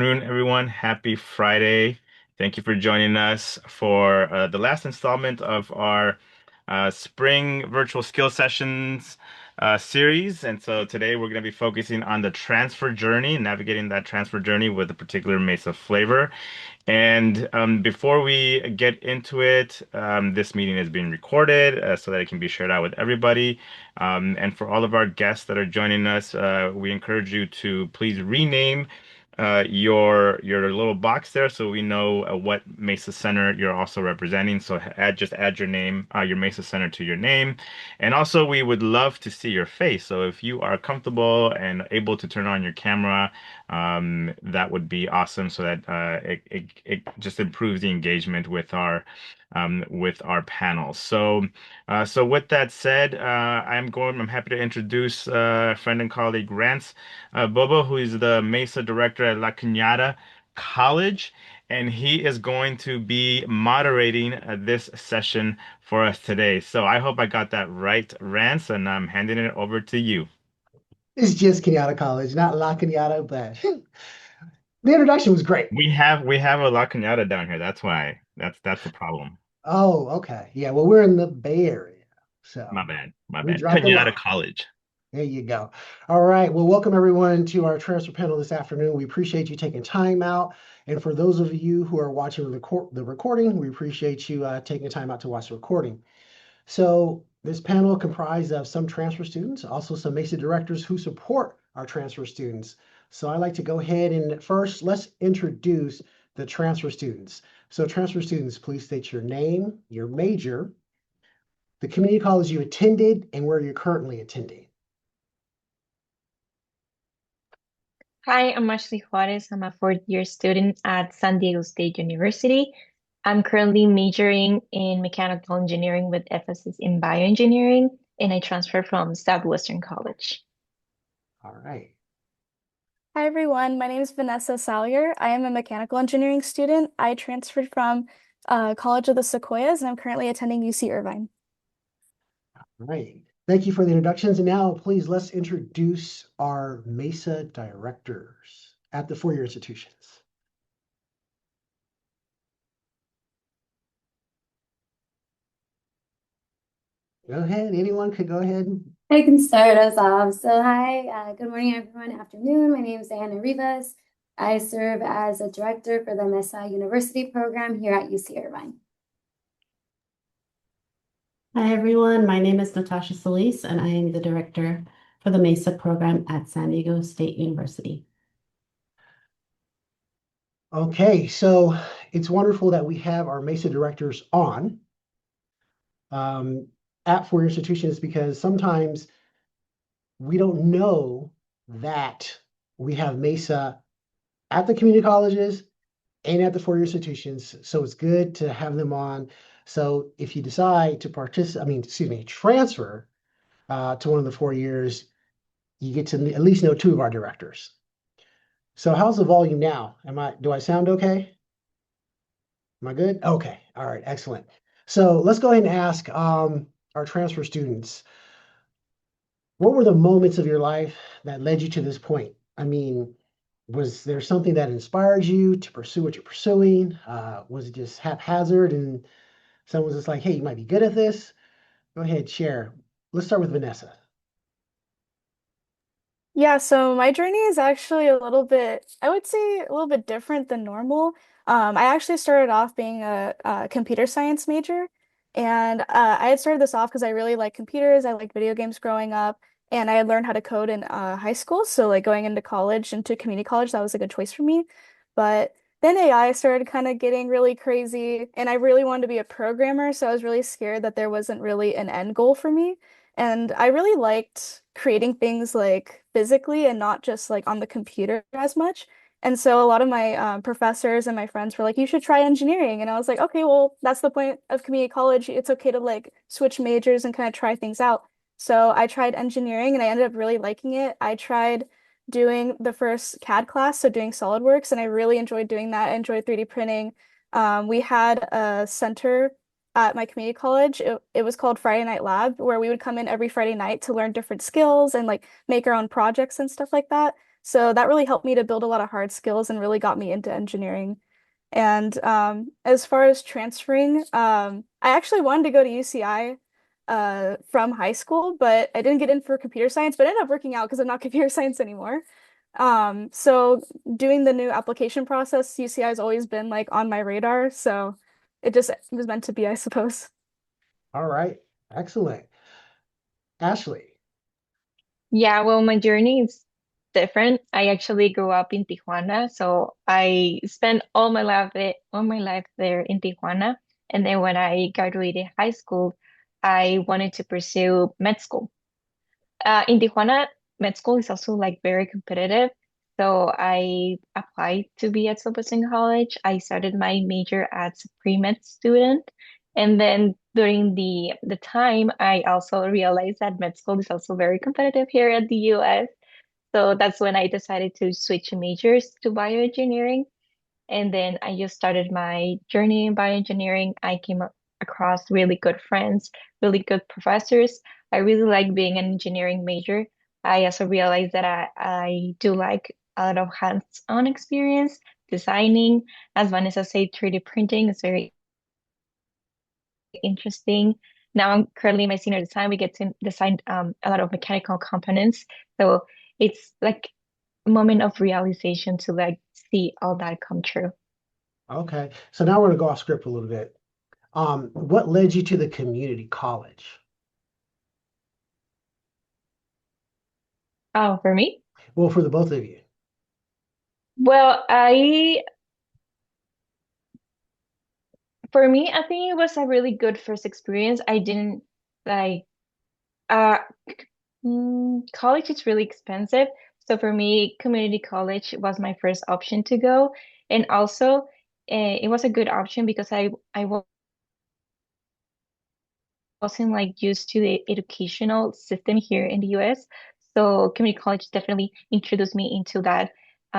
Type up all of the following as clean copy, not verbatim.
Afternoon, everyone. Happy Friday. Thank you for joining us for the last installment of our spring virtual skill sessions series. And so today we're going to be focusing on the transfer journey, navigating that transfer journey with a particular MESA flavor. And before we get into it, this meeting is being recorded so that it can be shared out with everybody. And for all of our guests that are joining us, we encourage you to please rename your little box there so we know what MESA Center you're also representing. So just add your name, your MESA Center to your name. And also we would love to see your face. So if you are comfortable and able to turn on your camera, that would be awesome so that it just improves the engagement with our panel. So with that said, I'm happy to introduce friend and colleague Rance Bobo, who is the MESA Director at La Cañada College, and he is going to be moderating this session for us today. So I hope I got that right, Rance, and I'm handing it over to you. It's just Cañada College, not La Cañada, but the introduction was great. We have a La Cañada down here. That's why. That's the problem. Oh, okay. Yeah, well, we're in the Bay Area, My so bad. My we bad. dropped the Cañada line. College. There you go. All right. Well, welcome everyone to our transfer panel this afternoon. We appreciate you taking time out. And for those of you who are watching the recording, we appreciate you taking time out to watch the recording. So this panel comprised of some transfer students, also some MESA directors who support our transfer students. So I'd like to go ahead and first let's introduce the transfer students. So transfer students, please state your name, your major, the community college you attended, and where you're currently attending. Hi, I'm Ashley Juarez. I'm a fourth year student at San Diego State University. I'm currently majoring in mechanical engineering with emphasis in bioengineering, and I transferred from Southwestern College. All right. Hi everyone, my name is Vanessa Salyer. I am a mechanical engineering student. I transferred from College of the Sequoias and I'm currently attending UC Irvine. All right. Thank you for the introductions. And now please let's introduce our MESA directors at the four-year institutions. Go ahead. Anyone could go ahead. I can start us off. So hi, good morning, everyone. Afternoon. My name is Diana Rivas. I serve as a director for the MESA University program here at UC Irvine. Hi, everyone. My name is Natasha Solis, and I am the director for the MESA program at San Diego State University. Okay, so it's wonderful that we have our MESA directors on at four-year institutions because sometimes we don't know that we have MESA at the community colleges and at the four-year institutions. So it's good to have them on. So if you decide to transfer to one of the 4 years, you get to at least know two of our directors. So how's the volume now? Do I sound okay? Am I good? Okay. All right. Excellent. So let's go ahead and ask our transfer students, what were the moments of your life that led you to this point? I mean, was there something that inspired you to pursue what you're pursuing? Was it just haphazard and someone was just like, hey, you might be good at this? Go ahead, share. Let's start with Vanessa. Yeah, so my journey is actually a little bit, I would say a little bit different than normal. I actually started off being a computer science major, and I had started this off because I really like computers. I liked video games growing up, and I had learned how to code in high school. So like going into college, into community college, that was a good choice for me. But then AI started kind of getting really crazy, and I really wanted to be a programmer, so I was really scared that there wasn't really an end goal for me. And I really liked creating things like physically and not just like on the computer as much. And so a lot of my professors and my friends were like, you should try engineering. And I was like, okay, well, that's the point of community college. It's okay to like switch majors and kind of try things out. So I tried engineering and I ended up really liking it. I tried doing the first CAD class, so doing SolidWorks, and I really enjoyed doing that. I enjoyed 3D printing. We had a center at my community college. It was called Friday Night Lab, where we would come in every Friday night to learn different skills and like make our own projects and stuff like that. So that really helped me to build a lot of hard skills and really got me into engineering. And as far as transferring, I actually wanted to go to UCI from high school, but I didn't get in for computer science, but it ended up working out because I'm not computer science anymore. So doing the new application process, UCI has always been like on my radar, so it just was meant to be, I suppose. All right. Excellent. Ashley. Yeah, well, my journey is different. I actually grew up in Tijuana, so I spent all my life there in Tijuana. And then when I graduated high school, I wanted to pursue med school. In Tijuana, med school is also like very competitive. So I applied to be at Silverstein College. I started my major as a pre-med student. And then during the time, I also realized that med school is also very competitive here at the US. So that's when I decided to switch majors to bioengineering. And then I just started my journey in bioengineering. I came across really good friends, really good professors. I really like being an engineering major. I also realized that I do like a lot of hands-on experience, designing. As Vanessa said, 3D printing is very interesting. Now I'm currently in my senior design. We get to design a lot of mechanical components. So it's like a moment of realization to like see all that come true. Okay. So now we're going to go off script a little bit. What led you to the community college? Oh, for me? Well, for the both of you. Well, for me, I think it was a really good first experience. I didn't like, uh, college is really expensive. So for me, community college was my first option to go. And also, it was a good option because I wasn't like used to the educational system here in the US. So community college definitely introduced me into that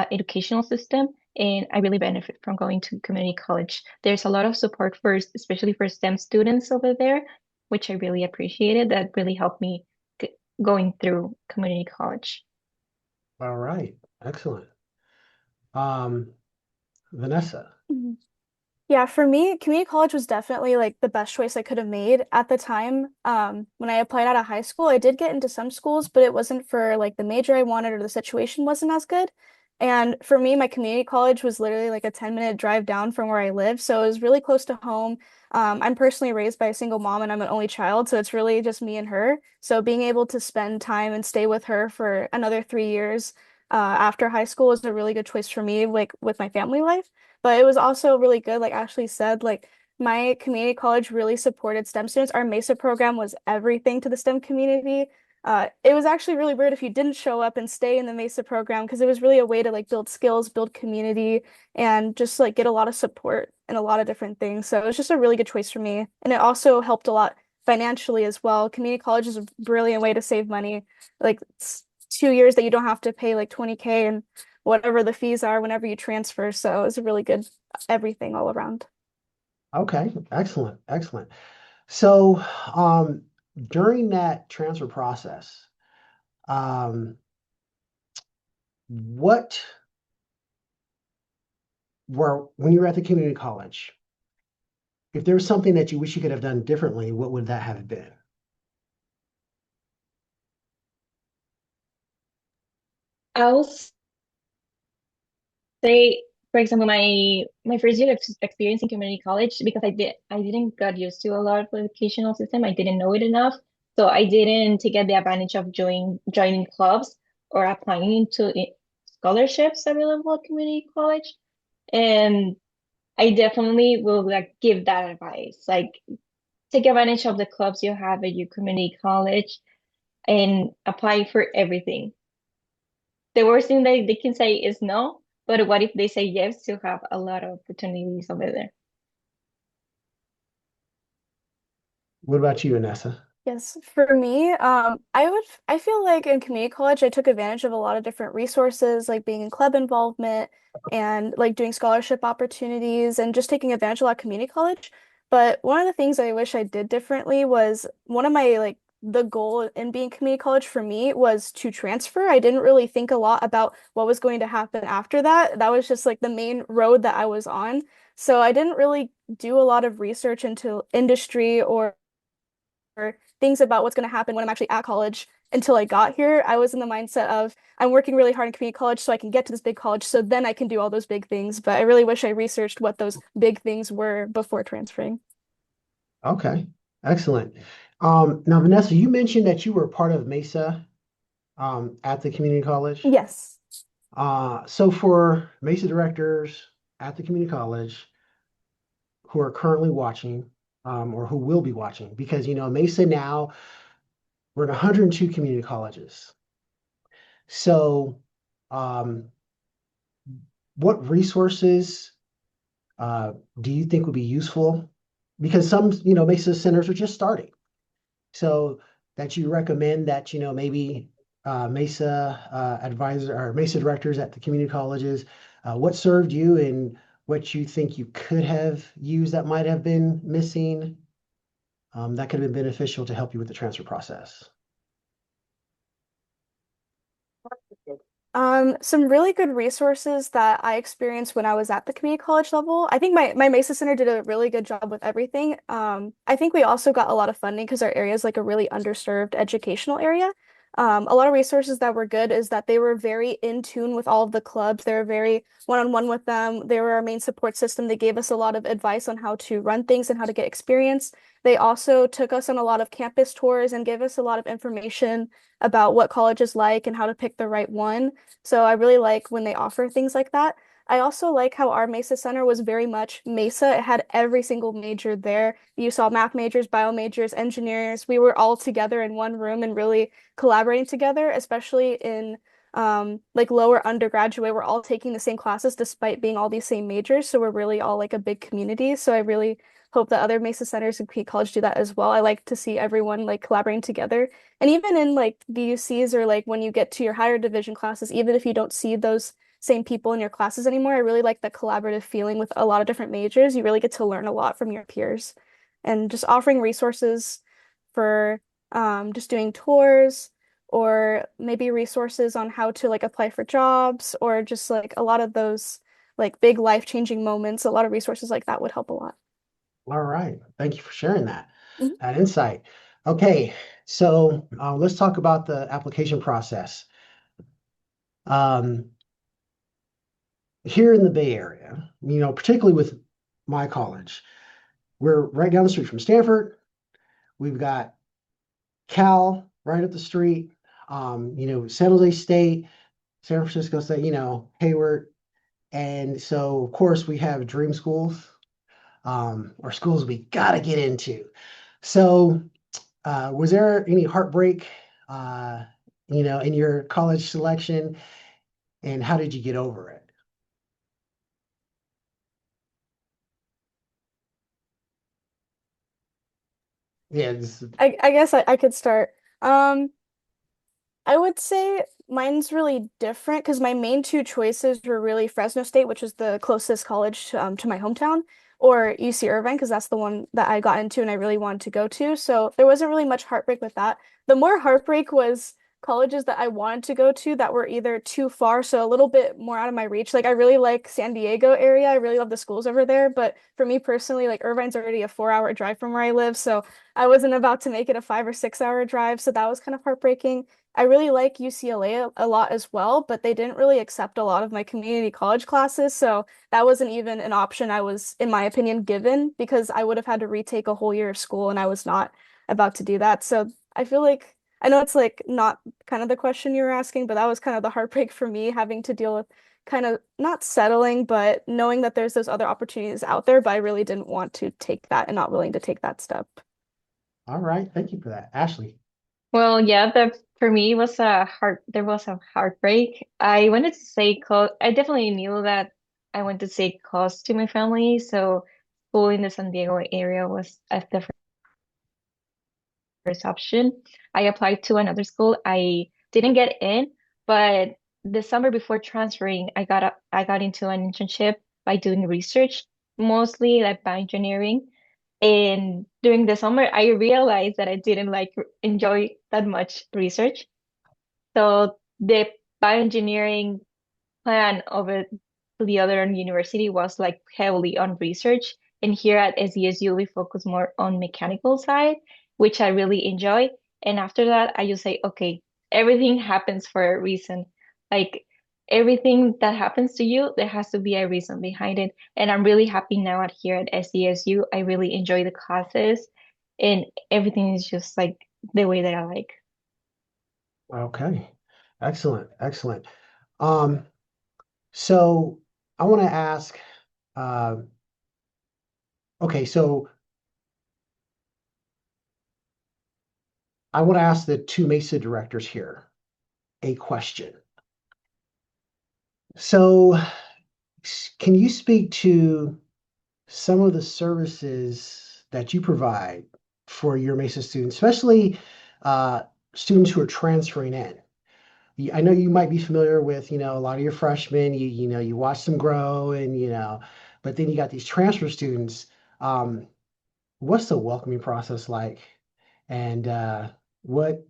educational system, and I really benefit from going to community college. There's a lot of support for, especially for STEM students over there, which I really appreciated. That really helped me going through community college. All right. Excellent. Um, Vanessa. Yeah, for me, community college was definitely like the best choice I could have made at the time. When I applied out of high school, I did get into some schools, but it wasn't for like the major I wanted or the situation wasn't as good. And for me, my community college was literally like a 10-minute drive down from where I live. So it was really close to home. I'm personally raised by a single mom and I'm an only child, so it's really just me and her. So being able to spend time and stay with her for another 3 years after high school was a really good choice for me, like with my family life. But it was also really good, like Ashley said, like my community college really supported STEM students. Our MESA program was everything to the STEM community. It was actually really weird if you didn't show up and stay in the MESA program because it was really a way to like build skills, build community, and just like get a lot of support and a lot of different things. So it was just a really good choice for me. And it also helped a lot financially as well. Community college is a brilliant way to save money. Like it's 2 years that you don't have to pay like 20K and whatever the fees are whenever you transfer. So it's a really good everything all around. Okay. Excellent. Excellent. So, during that transfer process, um, what were, when you were at the community college, if there was something that you wish you could have done differently, what would that have been? I'll say, for example, my first year of experience in community college, because I didn't got used to a lot of the educational system. I didn't know it enough, so I didn't take the advantage of joining clubs or applying into scholarships available at community college. And I definitely will like give that advice. Like take advantage of the clubs you have at your community college and apply for everything. The worst thing that they can say is no, but what if they say yes to have a lot of opportunities over there? What about you, Vanessa? Yes, for me, I feel like in community college, I took advantage of a lot of different resources, like being in club involvement and like doing scholarship opportunities and just taking advantage of a lot of community college. But one of the things I wish I did differently was one of my like the goal in being community college for me was to transfer. I didn't really think a lot about what was going to happen after that. That was just like the main road that I was on. So I didn't really do a lot of research into industry or things about what's going to happen when I'm actually at college until I got here. I was in the mindset of I'm working really hard in community college so I can get to this big college so then I can do all those big things. But I really wish I researched what those big things were before transferring. Okay, excellent. Now, Vanessa, you mentioned that you were part of MESA at the community college. Yes. So for MESA directors at the community college who are currently watching, or who will be watching, because MESA now we're in 102 community colleges. So, um, what resources do you think would be useful? Because some, MESA centers are just starting. So that you recommend that, maybe MESA advisor or MESA directors at the community colleges, what served you and what you think you could have used that might have been missing, that could have been beneficial to help you with the transfer process. Some really good resources that I experienced when I was at the community college level. I think my MESA Center did a really good job with everything. I think we also got a lot of funding because our area is like a really underserved educational area. A lot of resources that were good is that they were very in tune with all of the clubs. They were very one-on-one with them. They were our main support system. They gave us a lot of advice on how to run things and how to get experience. They also took us on a lot of campus tours and gave us a lot of information about what college is like and how to pick the right one. So I really like when they offer things like that. I also like how our MESA Center was very much MESA. It had every single major there. You saw math majors, bio majors, engineers. We were all together in one room and really collaborating together, especially in like lower undergraduate. We're all taking the same classes despite being all these same majors. So we're really all like a big community. So I really hope that other MESA centers in Community College do that as well. I like to see everyone like collaborating together. And even in like VUCs or like when you get to your higher division classes, even if you don't see those same people in your classes anymore, I really like the collaborative feeling with a lot of different majors. You really get to learn a lot from your peers and just offering resources for just doing tours or maybe resources on how to like apply for jobs or just like a lot of those like big life-changing moments. A lot of resources like that would help a lot. All right. Thank you for sharing that, Mhm. that insight. Okay, so let's talk about the application process. Um, Here in the Bay Area, particularly with my college, we're right down the street from Stanford. We've got Cal right up the street, San Jose State, San Francisco State, Hayward. And so, of course, we have dream schools, or schools we got to get into. So, was there any heartbreak, in your college selection, and how did you get over it? Yeah, I guess I could start. Um, I would say mine's really different because my main two choices were really Fresno State, which is the closest college to my hometown, or UC Irvine, because that's the one that I got into and I really wanted to go to. So there wasn't really much heartbreak with that. The more heartbreak was colleges that I wanted to go to that were either too far, so a little bit more out of my reach. Like I really like San Diego area. I really love the schools over there. But for me personally, like Irvine's already a 4 hour drive from where I live. So I wasn't about to make it a 5 or 6 hour drive. So that was kind of heartbreaking. I really like UCLA a lot as well, but they didn't really accept a lot of my community college classes, so that wasn't even an option I was, in my opinion, given because I would have had to retake a whole year of school and I was not about to do that. So I feel like I know it's like not kind of the question you were asking, but that was kind of the heartbreak for me having to deal with kind of not settling, but knowing that there's those other opportunities out there, but I really didn't want to take that and not willing to take that step. all right. Thank you for that, Ashley. Well, yeah, the for me was there was a heartbreak. I wanted to say close. I definitely knew that I wanted to say close to my family, so school in the San Diego area was the first option. I applied to another school. I didn't get in, but the summer before transferring, I got into an internship by doing research, mostly like bioengineering. And during the summer, I realized that I didn't like enjoy that much research. So the bioengineering plan over to the other university was like heavily on research. And here at SJSU, we focus more on mechanical side, which I really enjoy. And after that, I just say, okay, everything happens for a reason. Like everything that happens to you, there has to be a reason behind it. And I'm really happy now at here at SJSU. I really enjoy the classes and everything is just like the way that I like. Okay. Excellent. Excellent. Um, so I want to ask, uh, okay, so I want to ask the two MESA directors here a question. So can you speak to some of the services that you provide for your MESA students, especially uh, students who are transferring in? I know you might be familiar with, a lot of your freshmen, you watch them grow and, but then you got these transfer students. Um, what's the welcoming process like? And what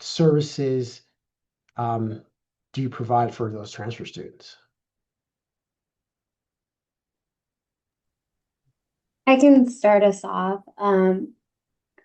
services um, do you provide for those transfer students? I can start us off.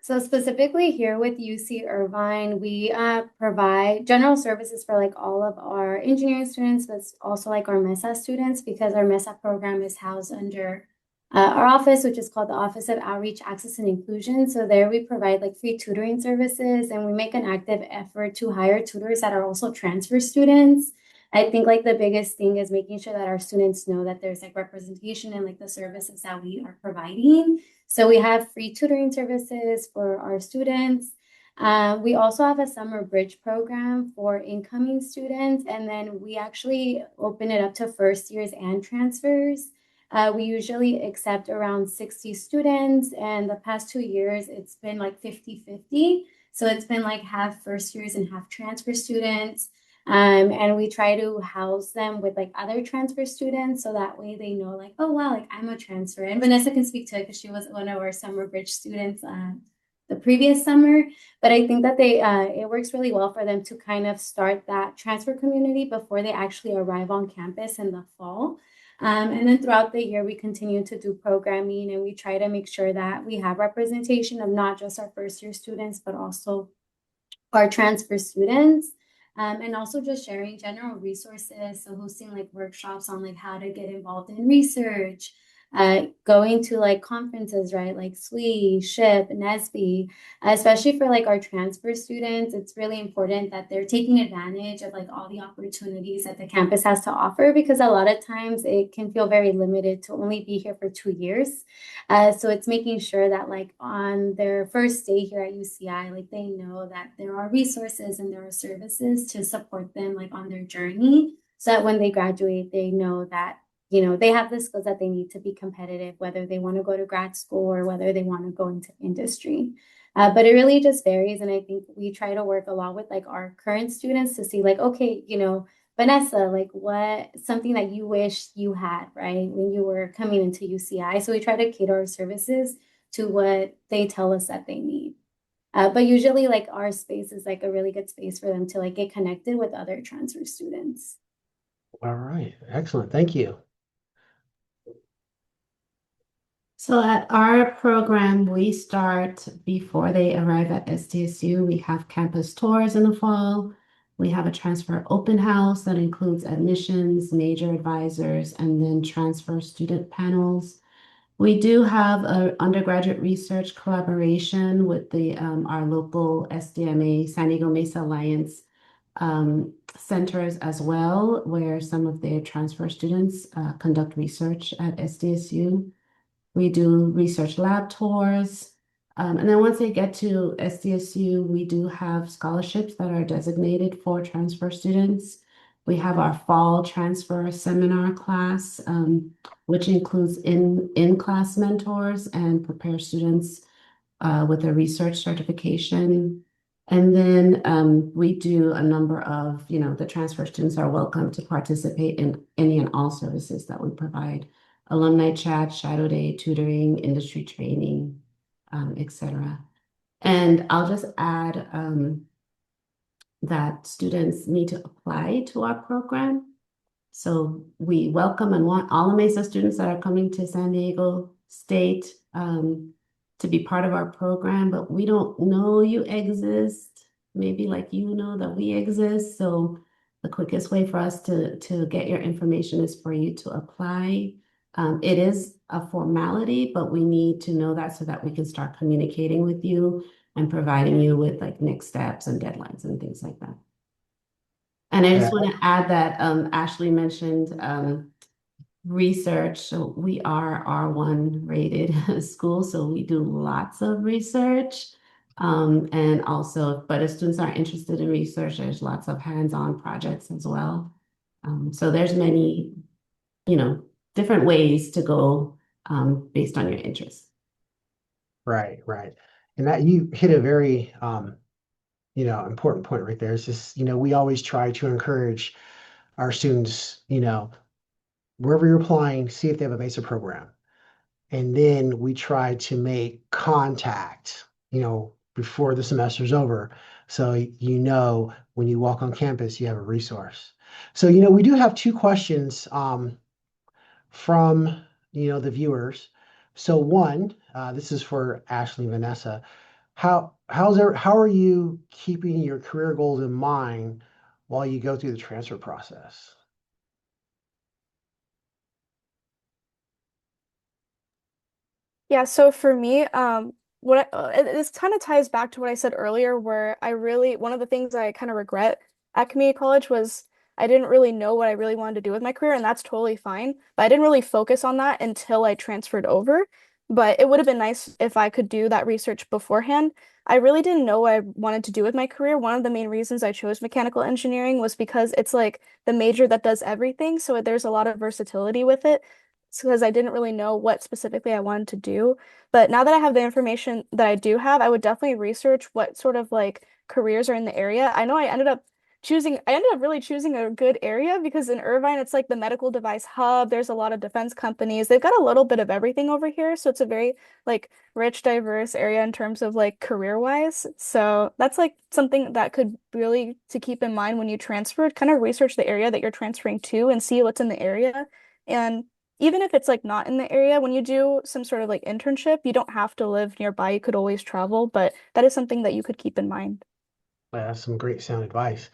So specifically here with UC Irvine, we provide general services for like all of our engineering students, but also like our MESA students, because our MESA program is housed under our office, which is called the Office of Outreach, Access, and Inclusion. So there we provide like free tutoring services, and we make an active effort to hire tutors that are also transfer students. I think like the biggest thing is making sure that our students know that there's like representation in like the services that we are providing. So we have free tutoring services for our students. We also have a summer bridge program for incoming students, and then we actually open it up to first years and transfers. We usually accept around 60 students, and the past 2 years, it's been like 50-50. So it's been like half first years and half transfer students. And we try to house them with like other transfer students so that way they know like, oh wow, like I'm a transfer. And Vanessa can speak to it because she was one of our summer bridge students the previous summer. But I think that it works really well for them to kind of start that transfer community before they actually arrive on campus in the fall. And then throughout the year, we continue to do programming and we try to make sure that we have representation of not just our first year students, but also our transfer students. And also just sharing general resources. So hosting like workshops on like how to get involved in research, going to like conferences, right? Like SWE, SHIP, NSBE, especially for like our transfer students. It's really important that they're taking advantage of like all the opportunities that the campus has to offer, because a lot of times it can feel very limited to only be here for 2 years. So it's making sure that like on their first day here at UCI, like they know that there are resources and there are services to support them like on their journey, so that when they graduate, they know that, they have the skills that they need to be competitive, whether they want to go to grad school or whether they want to go into industry. But it really just varies. And I think we try to work a lot with like our current students to see like, okay, Vanessa, like what something that you wish you had, right, when you were coming into UCI. So we try to cater our services to what they tell us that they need. But usually like our space is like a really good space for them to like get connected with other transfer students. All right. Excellent. Thank you. So at our program, we start before they arrive at SJSU. We have campus tours in the fall. We have a transfer open house that includes admissions, major advisors, and then transfer student panels. We do have an undergraduate research collaboration with our local SDMA, San Diego MESA Alliance centers as well, where some of their transfer students conduct research at SDSU. We do research lab tours. And then once they get to SDSU, we do have scholarships that are designated for transfer students. We have our fall transfer seminar class, which includes in-class mentors and prepare students with a research certification. And then we do a number of, the transfer students are welcome to participate in any and all services that we provide. Alumni chat, shadow day, tutoring, industry training. etc. And I'll just add that students need to apply to our program. So we welcome and want all the MESA students that are coming to San Diego State to be part of our program, but we don't know you exist, maybe like you know that we exist. So the quickest way for us to get your information is for you to apply. It is a formality, but we need to know that so that we can start communicating with you and providing you with like next steps and deadlines and things like that. And I Yeah. just want to add that Ashley mentioned research. So we are R1 rated school, so we do lots of research. And also, but if students are interested in research, there's lots of hands-on projects as well. So there's many, different ways to go based on your interests. Right, right. And that you hit a very important point right there. It's just, we always try to encourage our students, wherever you're applying, see if they have a MESA program. And then we try to make contact, before the semester's over. So, when you walk on campus, you have a resource. So, we do have two questions from, the viewers. So one, this is for Ashley and Vanessa. How are you keeping your career goals in mind while you go through the transfer process? Yeah, so for me, this kind of ties back to what I said earlier, where one of the things I kind of regret at community college was I didn't really know what I really wanted to do with my career, and that's totally fine. But I didn't really focus on that until I transferred over. But it would have been nice if I could do that research beforehand. I really didn't know what I wanted to do with my career. One of the main reasons I chose mechanical engineering was because it's like the major that does everything, so there's a lot of versatility with it because I didn't really know what specifically I wanted to do. But now that I have the information that I do have, I would definitely research what sort of like careers are in the area. I know I ended up really choosing a good area because in Irvine, it's like the medical device hub. There's a lot of defense companies. They've got a little bit of everything over here. So it's a very like rich, diverse area in terms of like career wise. So that's like something that could really to keep in mind when you transfer, kind of research the area that you're transferring to and see what's in the area. And even if it's like not in the area, when you do some sort of like internship, you don't have to live nearby. You could always travel, but that is something that you could keep in mind. That's some great sound advice.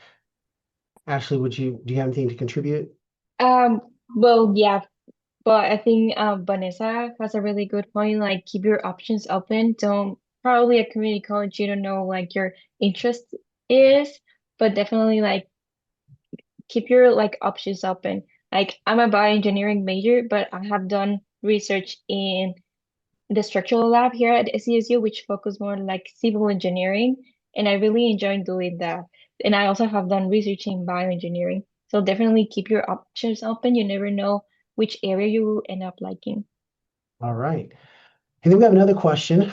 Ashley, do you have anything to contribute? Um, well, yeah, but I think Vanessa has a really good point. Like, keep your options open. Don't probably at community college, you don't know like your interest is, but definitely like keep your like options open. Like, I'm a bioengineering major, but I have done research in the structural lab here at SJSU, which focus more on like civil engineering, and I really enjoy doing that. And I also have done research in bioengineering. So definitely keep your options open. You never know which area you will end up liking. All right. And then we have another question.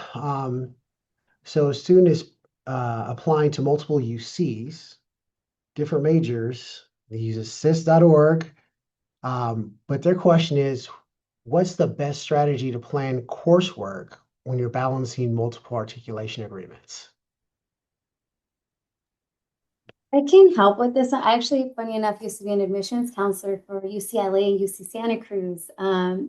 So a student is applying to multiple UCs, different majors. They use assist.org. But their question is, what's the best strategy to plan coursework when you're balancing multiple articulation agreements? I can help with this. I actually, funny enough, used to be an admissions counselor for UCLA and UC Santa Cruz.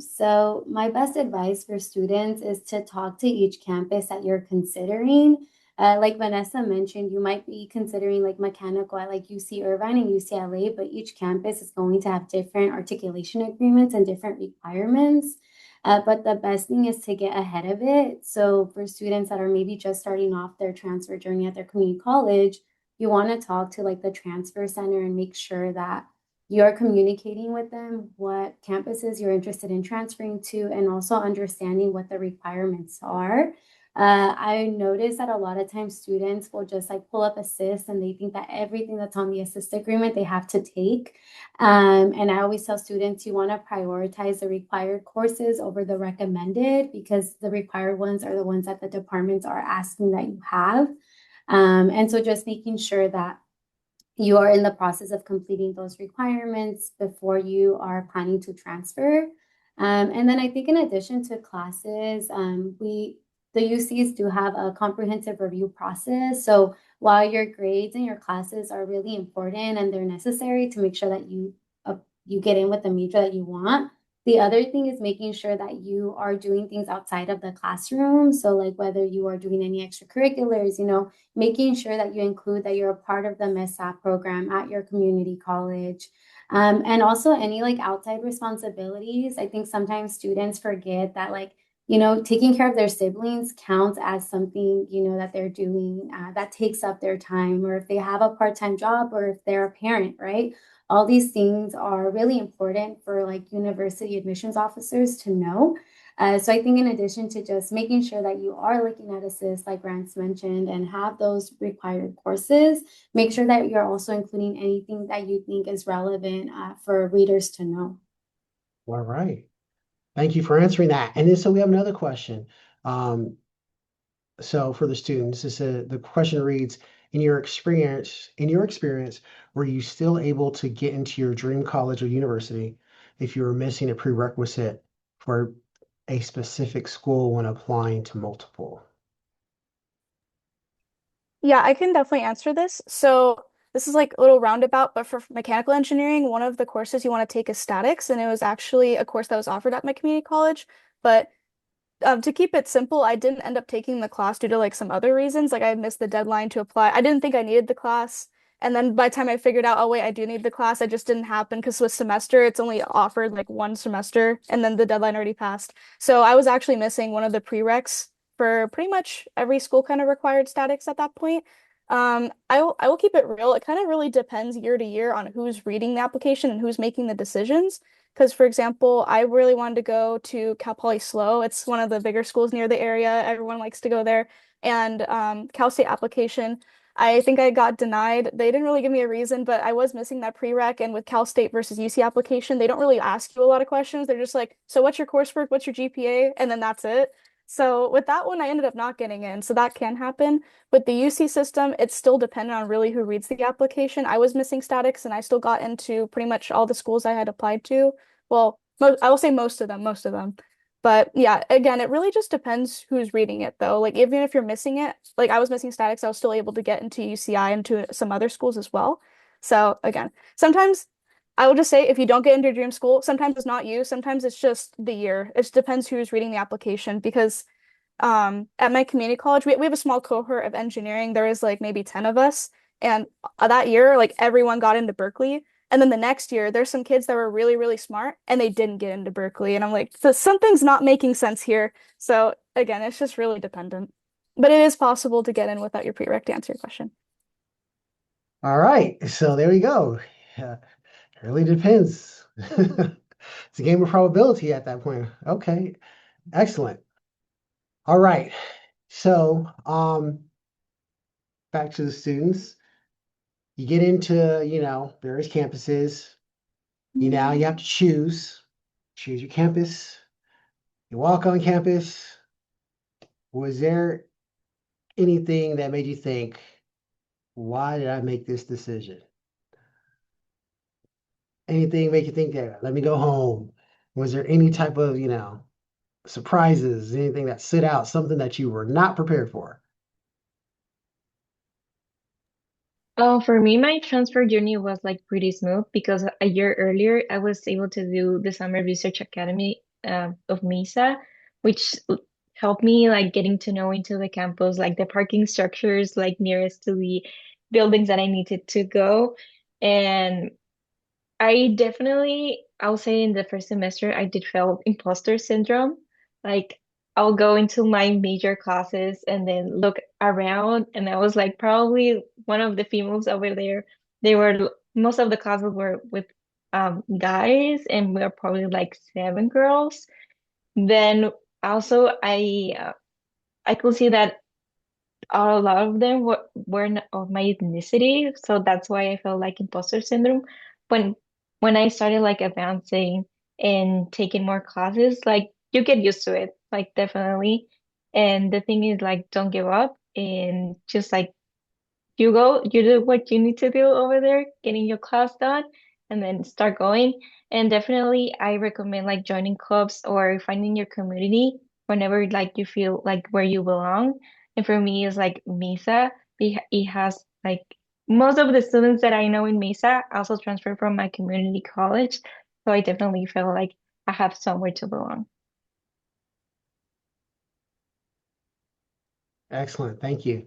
So my best advice for students is to talk to each campus that you're considering. Like Vanessa mentioned, you might be considering like mechanical at like UC Irvine and UCLA, but each campus is going to have different articulation agreements and different requirements. But the best thing is to get ahead of it. So for students that are maybe just starting off their transfer journey at their community college, you want to talk to like the transfer center and make sure that you're communicating with them what campuses you're interested in transferring to and also understanding what the requirements are. I noticed that a lot of times students will just like pull up assist and they think that everything that's on the assist agreement they have to take. And I always tell students you want to prioritize the required courses over the recommended because the required ones are the ones that the departments are asking that you have. And so just making sure that you are in the process of completing those requirements before you are planning to transfer. And then I think in addition to classes, the UCs do have a comprehensive review process. So while your grades and your classes are really important and they're necessary to make sure that you get in with the major that you want, the other thing is making sure that you are doing things outside of the classroom. So like whether you are doing any extracurriculars, making sure that you include that you're a part of the MESA program at your community college. And also any like outside responsibilities. I think sometimes students forget that taking care of their siblings counts as something, that they're doing that takes up their time, or if they have a part-time job, or if they're a parent, right? All these things are really important for like university admissions officers to know. So I think in addition to just making sure that you are looking at assist, like Rance mentioned, and have those required courses, make sure that you're also including anything that you think is relevant for readers to know. All right. Thank you for answering that. And then so we have another question. So for the students, the question reads, in your experience, were you still able to get into your dream college or university if you were missing a prerequisite for a specific school when applying to multiple? Yeah, I can definitely answer this. So this is like a little roundabout, but for mechanical engineering, one of the courses you want to take is statics, and it was actually a course that was offered at my community college. But to keep it simple, I didn't end up taking the class due to like some other reasons. Like I missed the deadline to apply. I didn't think I needed the class. And then by the time I figured out, oh wait, I do need the class, it just didn't happen because with semester, it's only offered like one semester and then the deadline already passed. So I was actually missing one of the prereqs for pretty much every school kind of required statics at that point. I will keep it real. It kind of really depends year to year on who's reading the application and who's making the decisions. Because, for example, I really wanted to go to Cal Poly SLO. It's one of the bigger schools near the area. Everyone likes to go there. And Cal State application, I think I got denied. They didn't really give me a reason, but I was missing that prereq. And with Cal State versus UC application, they don't really ask you a lot of questions. They're just like, so what's your coursework? What's your GPA? And then that's it. So with that one, I ended up not getting in. So that can happen. With the UC system, it's still dependent on really who reads the application. I was missing statics and I still got into pretty much all the schools I had applied to. Well, I will say most of them, most of them. But yeah, again, it really just depends who's reading it though. Like even if you're missing it, like I was missing statics, I was still able to get into UCI and to some other schools as well. So again, sometimes I will just say if you don't get into your dream school, sometimes it's not you, sometimes it's just the year. It just depends who's reading the application because at my community college, we have a small cohort of engineering. There is like maybe 10 of us. And that year, like everyone got into Berkeley. And then the next year, there's some kids that were really, really smart and they didn't get into Berkeley. And I'm like, so something's not making sense here. So again, it's just really dependent. But it is possible to get in without your prereq to answer your question. All right. So there we go. It really depends. It's a game of probability at that point. Okay. Excellent. All right. So back to the students. You get into, various campuses. You have to choose your campus. You walk on campus. Was there anything that made you think, why did I make this decision? Anything make you think that, let me go home? Was there any type of, surprises, anything that stood out, something that you were not prepared for? Oh, for me, my transfer journey was like pretty smooth because a year earlier I was able to do the Summer Research Academy of MESA, which helped me like getting to know into the campus, like the parking structures like nearest to the buildings that I needed to go. And I definitely, I'll say in the first semester, I did feel imposter syndrome. Like, I'll go into my major classes and then look around, and I was like probably one of the females over there. Most of the classes were with guys, and we are probably like seven girls. Then also, I could see that a lot of them weren't of my ethnicity, so that's why I felt like imposter syndrome. When when I started like advancing and taking more classes, like you get used to it, like definitely. And the thing is like don't give up and just like you do what you need to do over there, getting your class done, and then start going. And definitely I recommend like joining clubs or finding your community whenever like you feel like where you belong. And for me, it's like MESA. It has like most of the students that I know in MESA also transfer from my community college. So I definitely feel like I have somewhere to belong. Excellent. Thank you.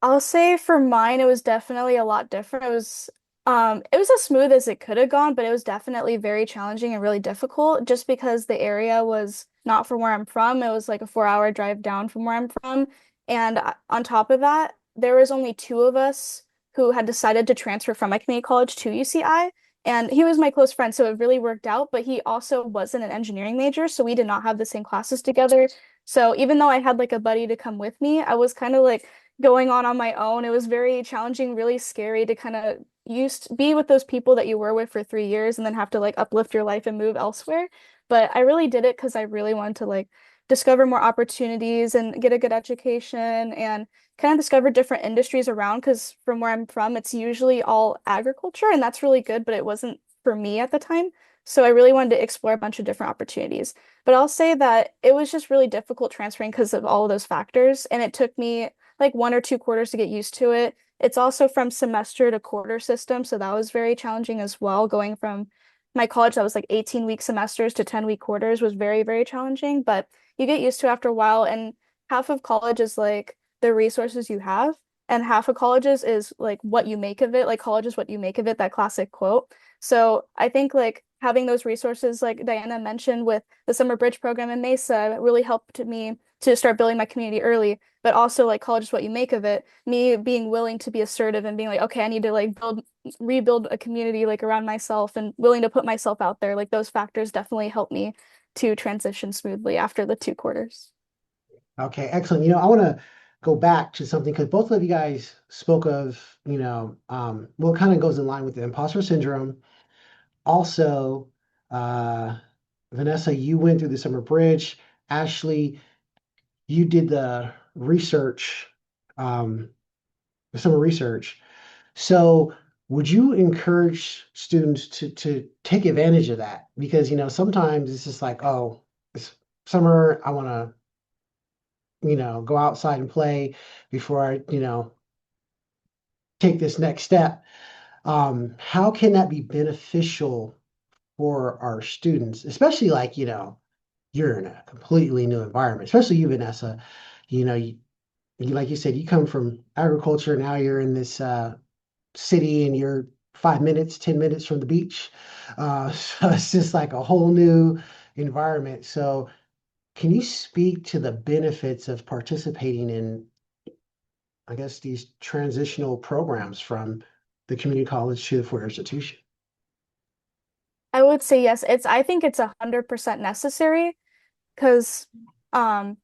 I'll say for mine, it was definitely a lot different. It was as smooth as it could have gone, but it was definitely very challenging and really difficult just because the area was not from where I'm from. It was like a 4 hour drive down from where I'm from. And on top of that, there was only two of us who had decided to transfer from my community college to UCI. And he was my close friend, so it really worked out. But he also wasn't an engineering major, so we did not have the same classes together. So even though I had like a buddy to come with me, I was kind of like going on my own. It was very challenging, really scary to kind of used be with those people that you were with for 3 years and then have to like uplift your life and move elsewhere. But I really did it because I really wanted to like discover more opportunities and get a good education and kind of discover different industries around because from where I'm from, it's usually all agriculture and that's really good, but it wasn't for me at the time. So I really wanted to explore a bunch of different opportunities. But I'll say that it was just really difficult transferring because of all of those factors. And it took me like 1 or 2 quarters to get used to it. It's also from semester to quarter system, so that was very challenging as well. Going from my college that was like 18-week semesters to 10-week quarters was very, very challenging, but you get used to it after a while. And half of college is like the resources you have, and half of colleges is like what you make of it. Like college is what you make of it, that classic quote. So I think like having those resources, like Diana mentioned with the summer bridge program in Mesa, really helped me to start building my community early. But also like college is what you make of it. Me being willing to be assertive and being like, okay, I need to like rebuild a community like around myself and willing to put myself out there. Like those factors definitely helped me to transition smoothly after the 2 quarters. Okay, excellent. I want to go back to something because both of you guys spoke of, well, it kind of goes in line with the imposter syndrome. Also, uh, Vanessa, you went through the summer bridge. Ashley, you did um, the summer research. So would you encourage students to take advantage of that? Because, sometimes it's just like, oh, it's summer, I want to, go outside and play before I, take this next step. How can that be beneficial for our students, especially like, you're in a completely new environment, especially you, Vanessa. Like you said, you come from agriculture, now you're in this city and you're 5 minutes, 10 minutes from the beach. So it's just like a whole new environment. So can you speak to the benefits of participating in, I guess, these transitional programs from the community college to the four-year institution? I would say yes. I think it's 100% necessary because um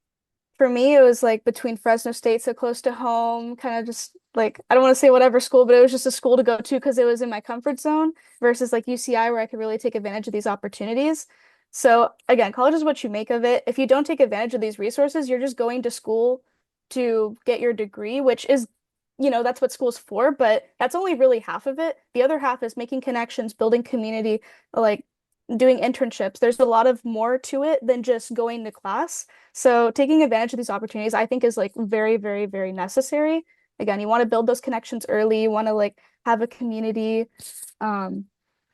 for me, it was like between Fresno State, so close to home, kind of just like, I don't want to say whatever school, but it was just a school to go to because it was in my comfort zone versus like UCI where I could really take advantage of these opportunities. So again, college is what you make of it. If you don't take advantage of these resources, you're just going to school to get your degree, which is, that's what school's for, but that's only really half of it. The other half is making connections, building community, like doing internships. There's a lot of more to it than just going to class. So taking advantage of these opportunities, I think, is like very, very, very necessary. Again, you want to build those connections early. You want to like have a community. Um,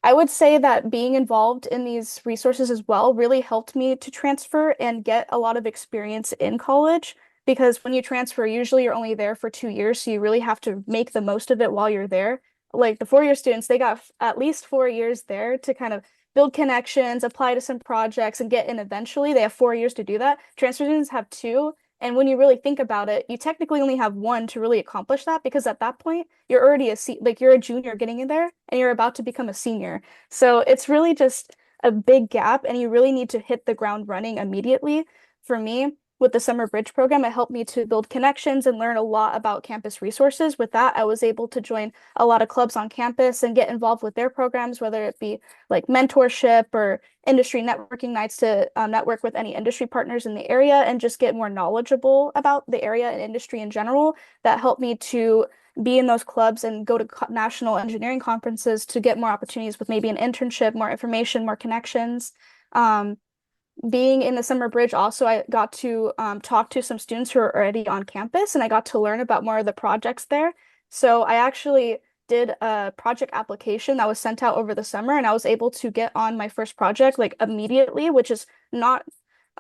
I would say that being involved in these resources as well really helped me to transfer and get a lot of experience in college. Because when you transfer, usually you're only there for 2 years, so you really have to make the most of it while you're there. Like the 4-year students, they got at least 4 years there to kind of build connections, apply to some projects, and get in eventually. They have 4 years to do that. Transfer students have two. And when you really think about it, you technically only have one to really accomplish that because at that point, you're already like you're a junior getting in there and you're about to become a senior. So it's really just a big gap and you really need to hit the ground running immediately. For me, with the summer bridge program, it helped me to build connections and learn a lot about campus resources. With that, I was able to join a lot of clubs on campus and get involved with their programs, whether it be like mentorship or industry networking nights to network with any industry partners in the area and just get more knowledgeable about the area and industry in general. That helped me to be in those clubs and go to national engineering conferences to get more opportunities with maybe an internship, more information, more connections. Um, being in the summer bridge, also, I got to talk to some students who are already on campus, and I got to learn about more of the projects there. So I actually did a project application that was sent out over the summer, and I was able to get on my first project like immediately, which is not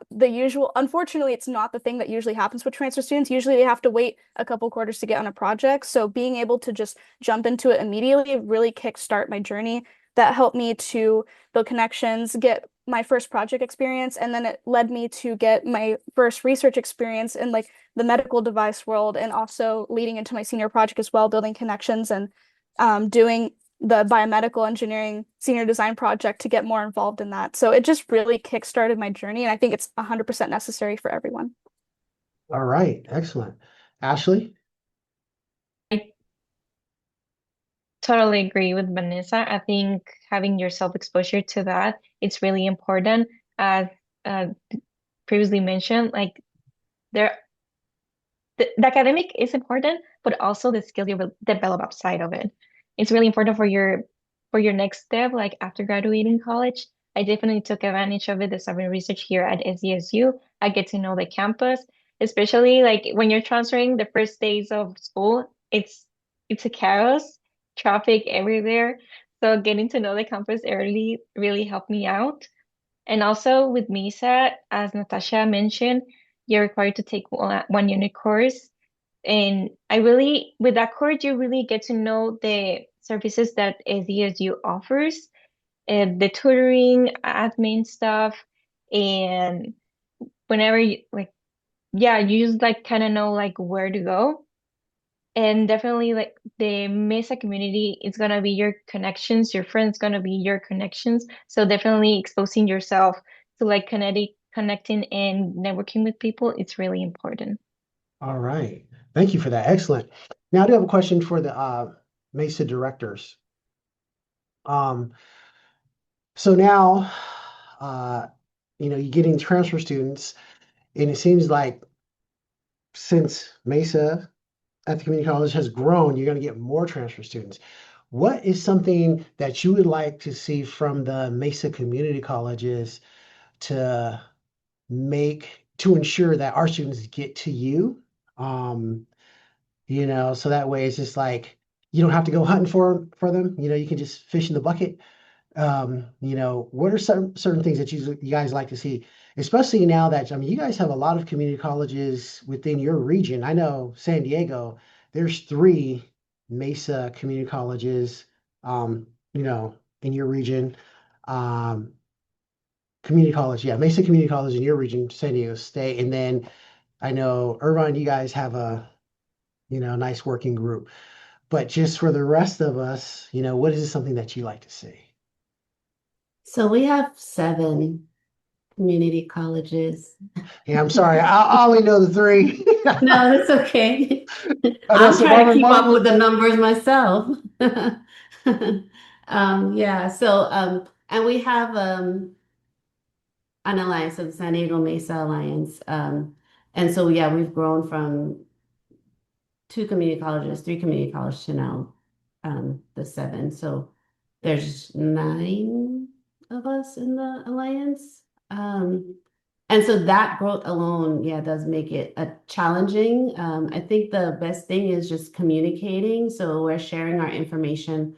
the usual. Unfortunately, it's not the thing that usually happens with transfer students. Usually they have to wait a couple quarters to get on a project. So being able to just jump into it immediately really kickstart my journey. That helped me to build connections, get my first project experience, and then it led me to get my first research experience in like the medical device world, and also leading into my senior project as well, building connections and doing the biomedical engineering senior design project to get more involved in that. So it just really kickstarted my journey, and I think it's 100% necessary for everyone. All right, excellent. Ashley? I totally agree with Vanessa. I think having your self-exposure to that, it's really important. As uh, previously mentioned, like there the academic is important, but also the skill you will develop outside of it. It's really important for your next step, like after graduating college. I definitely took advantage of it, the summer research here at SJSU. I get to know the campus, especially like when you're transferring the first days of school, it's a chaos, traffic everywhere. So getting to know the campus early really helped me out. And also with MESA, as Natasha mentioned, you're required to take one unit course. And with that course, you really get to know the services that SDSU offers, the tutoring, admin stuff, and whenever you like, yeah, you just like kind of know like where to go. And definitely like the MESA community is gonna be your connections, your friends gonna be your connections. So definitely exposing yourself to like connecting and networking with people, it's really important. All right. Thank you for that. Excellent. Now I do have a question for the MESA directors. Um, so now uh, you're getting transfer students, and it seems like since MESA at the community college has grown, you're going to get more transfer students. What is something that you would like to see from the MESA community colleges to to ensure that our students get to you? Um, so that way it's just like you don't have to go hunting for them. You can just fish in the bucket. What are some certain things that you guys like to see, especially now that, I mean, you guys have a lot of community colleges within your region. I know San Diego, there's three MESA community colleges, in your region. Um, Community college, yeah, MESA Community College in your region, San Diego State. And then I know Irvine, you guys have a, nice working group. But just for the rest of us, what is something that you like to see? So we have 7 community colleges. Yeah, I'm sorry. I only know the three. No, it's okay. I know I'm trying to Suburban keep up with One. the numbers myself. Yeah, so and we have an alliance of the San Diego Mesa Alliance. And so yeah, we've grown from 2 community colleges, 3 community colleges to now the 7. So there's 9 of us in the alliance. And so that growth alone, yeah, does make it challenging. I think the best thing is just communicating. So we're sharing our information,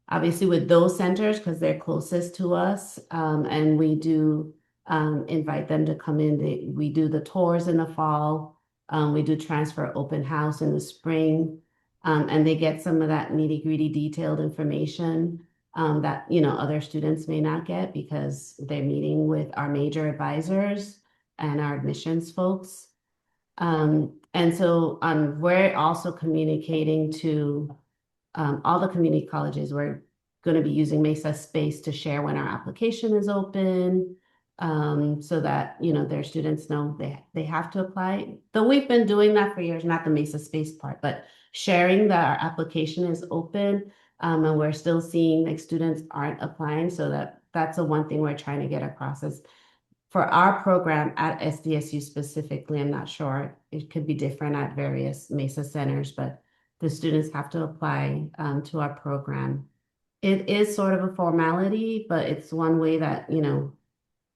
obviously, with those centers because they're closest to us. And we do invite them to come in. We do the tours in the fall. We do transfer open house in the spring. And they get some of that nitty-gritty detailed information that other students may not get because they're meeting with our major advisors and our admissions folks. And so we're also communicating to all the community colleges. We're going to be using MESA Space to share when our application is open, so that their students know they have to apply. Though we've been doing that for years, not the MESA Space part, but sharing that our application is open. And we're still seeing like students aren't applying, so that's the one thing we're trying to get across is for our program at SDSU specifically. I'm not sure, it could be different at various MESA centers, but the students have to apply to our program. It is sort of a formality, but it's one way that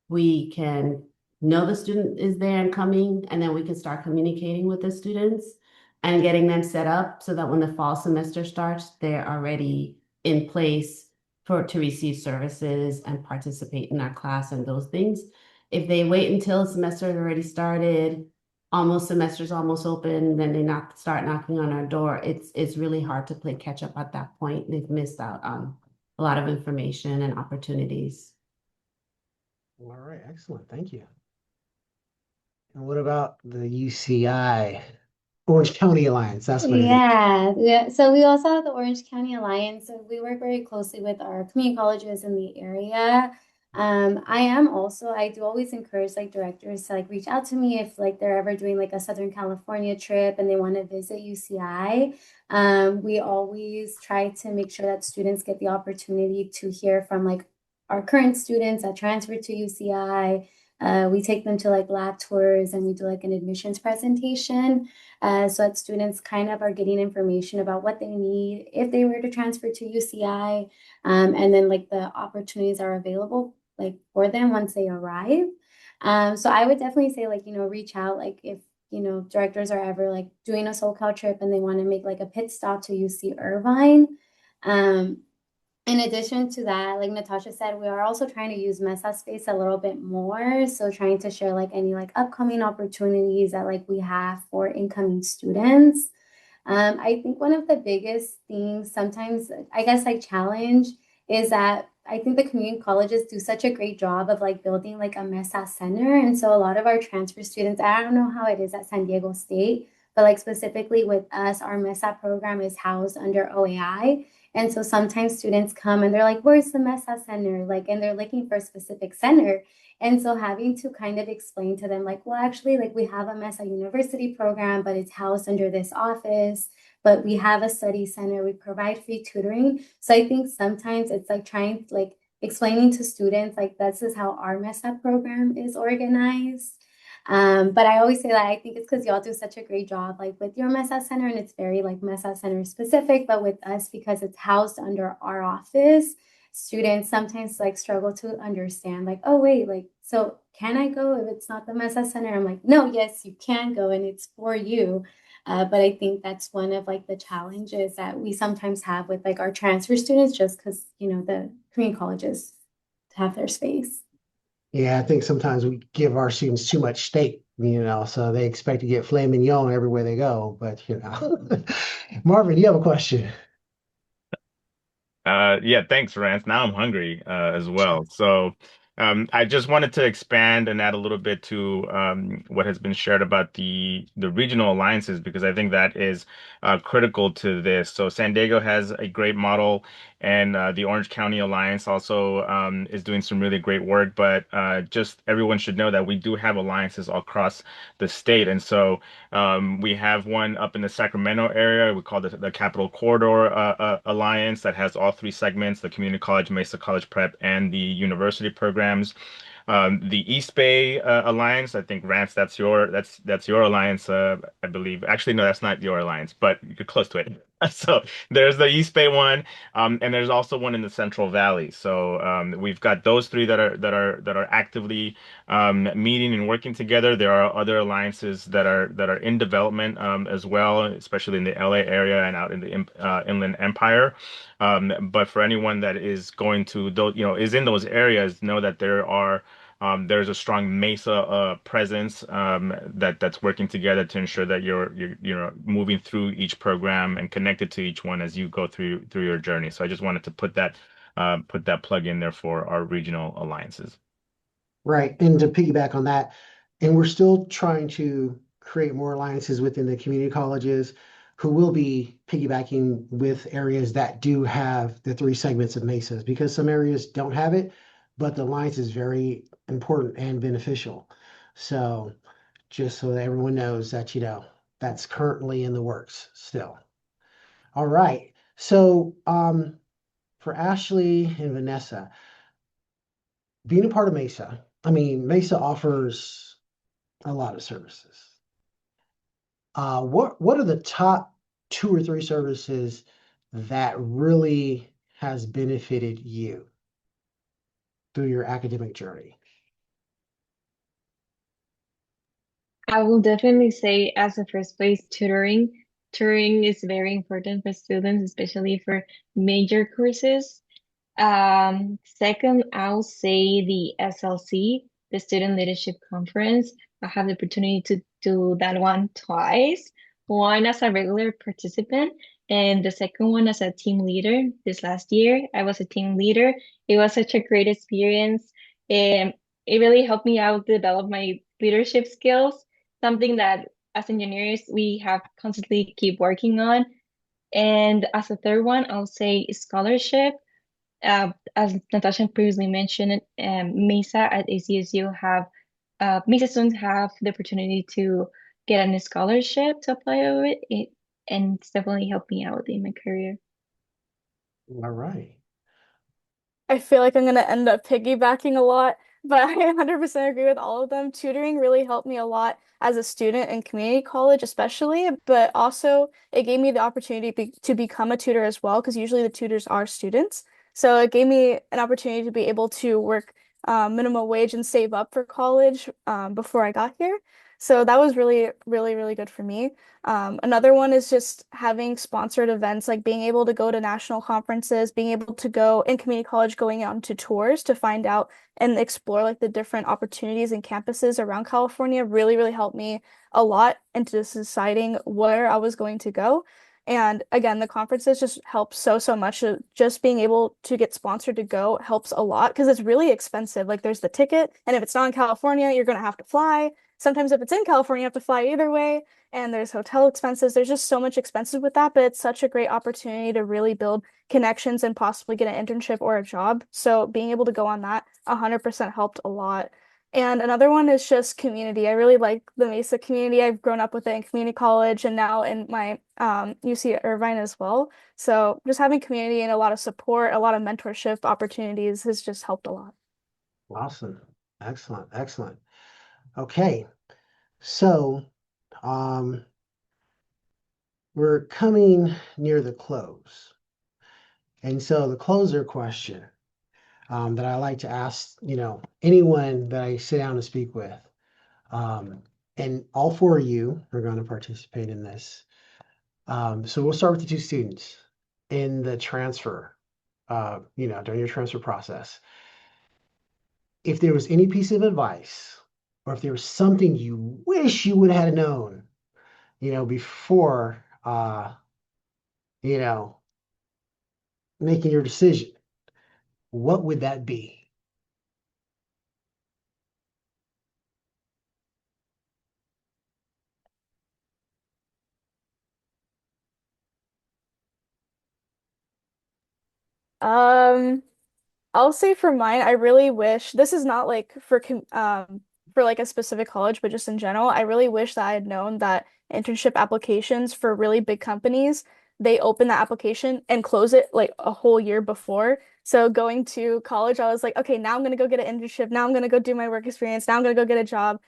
we can know the student is there and coming, and then we can start communicating with the students and getting them set up so that when the fall semester starts, they're already in place to receive services and participate in our class and those things. If they wait until the semester has already started, semester's almost open, then they start knocking on our door, it's really hard to play catch up at that point. They've missed out on a lot of information and opportunities. All right, excellent. Thank you. And what about the UCI, Orange County Alliance? That's what it is. Yeah. So we also have the Orange County Alliance. So we work very closely with our community colleges in the area. I do always encourage like directors to like reach out to me if like they're ever doing like a Southern California trip and they want to visit UCI. We always try to make sure that students get the opportunity to hear from like our current students that transfer to UCI. We take them to like lab tours and we do like an admissions presentation. So that students kind of are getting information about what they need if they were to transfer to UCI, and then like the opportunities are available like for them once they arrive. So I would definitely say like, reach out like if, directors are ever like doing a SoCal trip and they want to make like a pit stop to UC Irvine. Um, in addition to that, like Natasha said, we are also trying to use MESA space a little bit more. So trying to share like any like upcoming opportunities that like we have for incoming students. I think one of the biggest things sometimes, I guess, like challenge is that I think the community colleges do such a great job of like building like a MESA center. And so a lot of our transfer students, I don't know how it is at San Diego State, but like specifically with us, our MESA program is housed under OAI. And so sometimes students come and they're like, where's the MESA center? Like, and they're looking for a specific center. And so having to kind of explain to them, like, well, actually, like we have a MESA University program, but it's housed under this office, but we have a study center, we provide free tutoring. So I think sometimes it's like trying, like explaining to students, like, this is how our MESA program is organized. But I always say that I think it's because y'all do such a great job, like with your MESA center, and it's very like MESA center specific, but with us, because it's housed under our office, students sometimes like struggle to understand like, oh wait, like so can I go if it's not the MESA center? I'm like, no, yes, you can go and it's for you. But I think that's one of like the challenges that we sometimes have with like our transfer students, just because the community colleges have their space. Yeah, I think sometimes we give our students too much steak, so they expect to get filet mignon everywhere they go. But, Marvin, you have a question. Yeah, thanks, Rance. Now I'm hungry as well. So I just wanted to expand and add a little bit to what has been shared about the regional alliances because I think that is critical to this. So San Diego has a great model, and the Orange County Alliance also is doing some really great work. But just everyone should know that we do have alliances all across the state, and so. We have one up in the Sacramento area. We call it the Capital Corridor Alliance that has all three segments, the community college, MESA College Prep, and the university programs. The East Bay Alliance, I think Rance, that's your alliance, I believe. Actually, no, that's not your alliance, but you're close to it. So there's the East Bay one, and there's also one in the Central Valley. So we've got those three that are actively meeting and working together. There are other alliances that are in development as well, especially in the LA area and out in the Inland Empire. But for anyone that is going to those, is in those areas, know that there's a strong MESA presence that's working together to ensure that you're moving through each program and connected to each one as you go through your journey. So I just wanted to put that plug in there for our regional alliances. Right. And to piggyback on that, and we're still trying to create more alliances within the community colleges who will be piggybacking with areas that do have the three segments of MESAs because some areas don't have it, but the alliance is very important and beneficial. So just so that everyone knows that, that's currently in the works still. All right. So for Ashley and Vanessa, being a part of MESA, I mean, MESA offers a lot of services. What are the top two or three services that really has benefited you through your academic journey? I will definitely say as a first place, tutoring. Tutoring is very important for students, especially for major courses. Second, I'll say the SLC, the Student Leadership Conference. I have the opportunity to do that one twice, one as a regular participant, and the second one as a team leader. This last year, I was a team leader. It was such a great experience, and it really helped me out develop my leadership skills, something that as engineers we have constantly keep working on. And as a third one, I'll say scholarship. As Natasha previously mentioned, MESA at ACSU have MESA students have the opportunity to get a scholarship to apply over it, and it's definitely helped me out in my career. All right. I feel like I'm gonna end up piggybacking a lot, but I 100% agree with all of them. Tutoring really helped me a lot as a student in community college, especially, but also it gave me the opportunity to become a tutor as well, because usually the tutors are students. So it gave me an opportunity to be able to work minimum wage and save up for college before I got here. So that was really, really, really good for me. Another one is just having sponsored events, like being able to go to national conferences, being able to go in community college, going on to tours to find out and explore like the different opportunities and campuses around California really, really helped me a lot into deciding where I was going to go. And again, the conferences just help so, so much. Just being able to get sponsored to go helps a lot because it's really expensive. Like there's the ticket, and if it's not in California, you're going to have to fly. Sometimes if it's in California, you have to fly either way, and there's hotel expenses. There's just so much expenses with that, but it's such a great opportunity to really build connections and possibly get an internship or a job. So being able to go on that 100% helped a lot. And another one is just community. I really like the Mesa community. I've grown up with it in community college and now in my UC Irvine as well. So just having community and a lot of support, a lot of mentorship opportunities has just helped a lot. Awesome. Excellent. Excellent. Okay. So, um, we're coming near the close. And so the closer question that I like to ask, anyone that I sit down to speak with, um, and all four of you are going to participate in this. So we'll start with the two students in the transfer, during your transfer process. If there was any piece of advice, or if there was something you wish you would have known, before, you know, making your decision, what would that be? Um, I'll say for mine, I really wish this is not like for like a specific college, but just in general, I really wish that I had known that internship applications for really big companies, they open the application and close it like a whole year before. So going to college, I was like, okay, now I'm gonna go get an internship. Now I'm gonna go do my work experience. Now I'm gonna go get a job.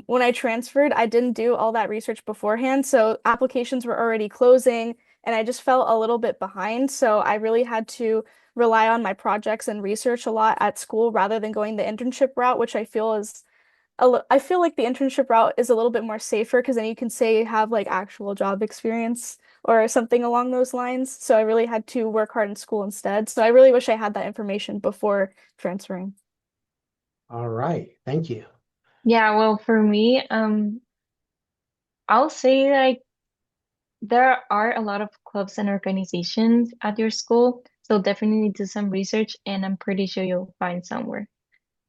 When I transferred, I didn't do all that research beforehand, so applications were already closing, and I just felt a little bit behind. So I really had to rely on my projects and research a lot at school rather than going the internship route, which I feel is I feel like the internship route is a little bit more safer because then you can say you have like actual job experience or something along those lines. So I really had to work hard in school instead. So I really wish I had that information before transferring. All right, thank you. Yeah, well, for me, I'll say like there are a lot of clubs and organizations at your school, so definitely do some research, and I'm pretty sure you'll find somewhere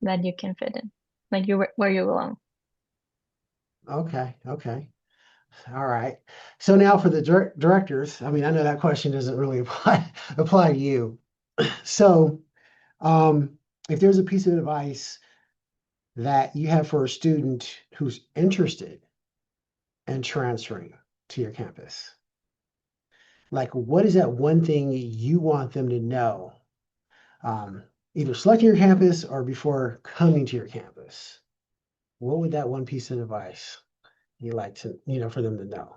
that you can fit in, like you where you belong. Okay, okay. All right. So now for the directors, I mean, I know that question doesn't really apply to you. So, um, if there's a piece of advice that you have for a student who's interested in transferring to your campus, like what is that one thing you want them to know, um, either selecting your campus or before coming to your campus? What would that one piece of advice you like to, for them to know?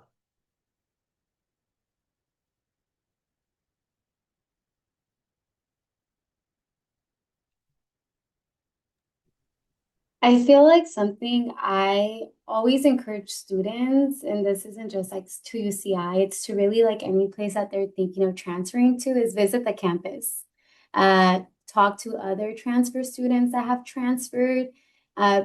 I feel like something I always encourage students, and this isn't just like to UCI, it's to really like any place that they're thinking of transferring to, is visit the campus. Talk to other transfer students that have transferred,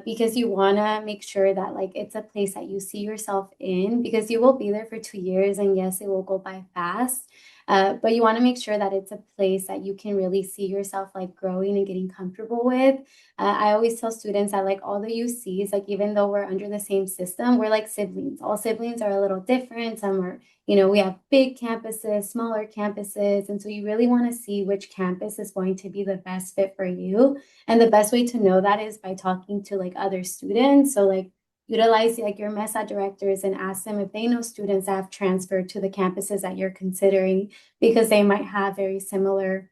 because you want to make sure that like it's a place that you see yourself in, because you will be there for 2 years, and yes, it will go by fast. But you want to make sure that it's a place that you can really see yourself like growing and getting comfortable with. I always tell students that like all the UCs, like even though we're under the same system, we're like siblings. All siblings are a little different. Some are, we have big campuses, smaller campuses. And so you really want to see which campus is going to be the best fit for you. And the best way to know that is by talking to like other students. So like utilize like your MESA directors and ask them if they know students that have transferred to the campuses that you're considering, because they might have very similar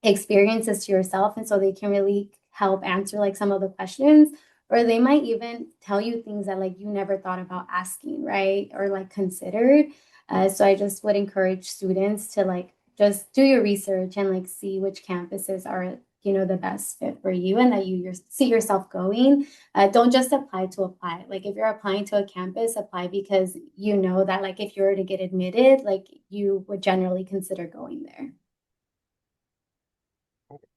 experiences to yourself, and so they can really help answer like some of the questions, or they might even tell you things that like you never thought about asking, right, or like considered. So I just would encourage students to like just do your research and like see which campuses are the best fit for you and that you see yourself going. Don't just apply to apply. Like if you're applying to a campus, apply because you know that like if you were to get admitted, like you would generally consider going there.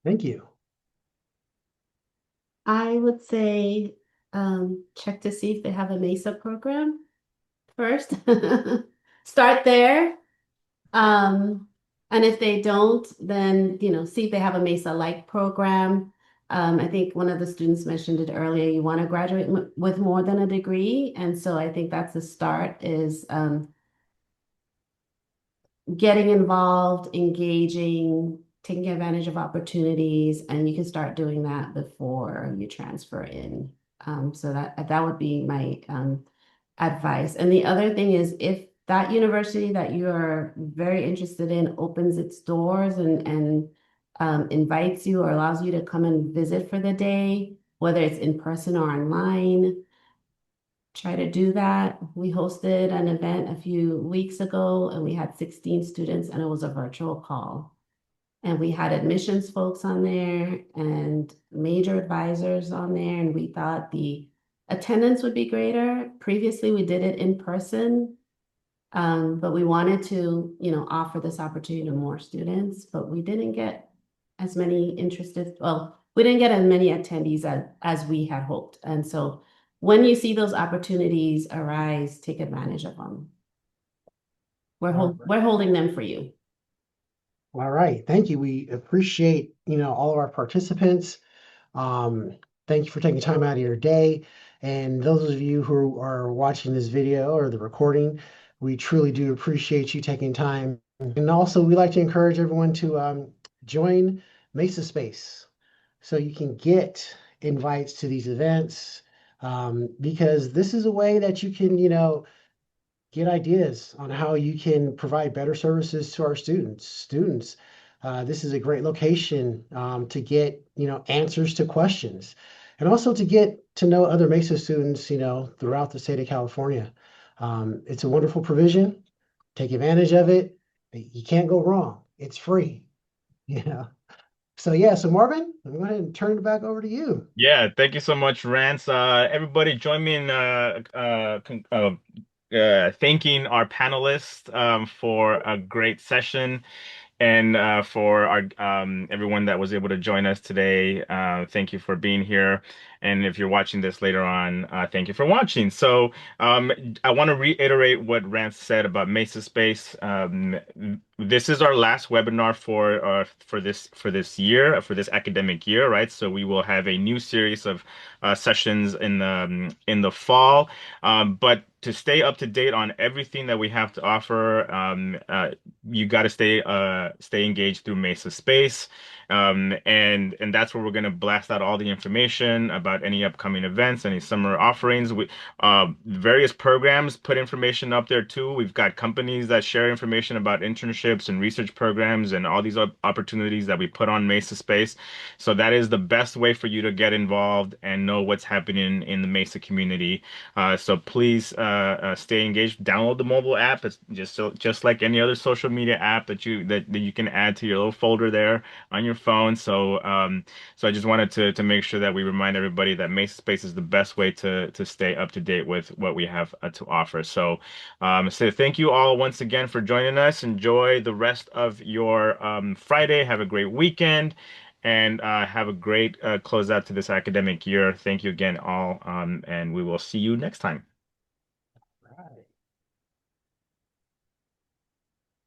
Thank you. I would say check to see if they have a MESA program first. Start there. And if they don't, then, see if they have a MESA-like program. I think one of the students mentioned it earlier, you want to graduate with more than a degree. And so I think that's the start is getting involved, engaging, taking advantage of opportunities, and you can start doing that before you transfer in. So that would be my advice. And the other thing is if that university that you are very interested in opens its doors and invites you or allows you to come and visit for the day, whether it's in person or online, try to do that. We hosted an event a few weeks ago and we had 16 students and it was a virtual call. And we had admissions folks on there and major advisors on there, and we thought the attendance would be greater. Previously, we did it in person, but we wanted to, offer this opportunity to more students, but we didn't get as many interested. Well, we didn't get as many attendees as we had hoped. And so when you see those opportunities arise, take advantage of them. We're holding them for you. All right. Thank you. We appreciate, all of our participants. Thank you for taking time out of your day. And those of you who are watching this video or the recording, we truly do appreciate you taking time. And also, we like to encourage everyone to join Mesa Space so you can get invites to these events, because this is a way that you can, get ideas on how you can provide better services to our students. This is a great location to get, answers to questions, and also to get to know other MESA students, throughout the state of California. It's a wonderful provision. Take advantage of it. You can't go wrong. It's free. So yeah, so Marvin, I'm going to turn it back over to you. Yeah, thank you so much, Rance. Everybody, join me in thanking our panelists for a great session. And for our everyone that was able to join us today, thank you for being here. And if you're watching this later on, thank you for watching. So I want to reiterate what Rance said about Mesa Space. This is our last webinar for this academic year, right? So we will have a new series of sessions in the fall. But to stay up to date on everything that we have to offer, you got to stay engaged through Mesa Space, and that's where we're going to blast out all the information about any upcoming events, any summer offerings. We various programs put information up there too. We've got companies that share information about internships and research programs and all these opportunities that we put on Mesa Space. So that is the best way for you to get involved and know what's happening in the Mesa community. So please stay engaged. Download the mobile app. It's just like any other social media app that you can add to your little folder there on your phone. So I just wanted to make sure that we remind everybody everybody that MESA Space is the best way to stay up to date with what we have to offer. So thank you all once again for joining us. Enjoy the rest of your Friday. Have a great weekend. And have a great closeout to this academic year. Thank you again, all, and we will see you next time.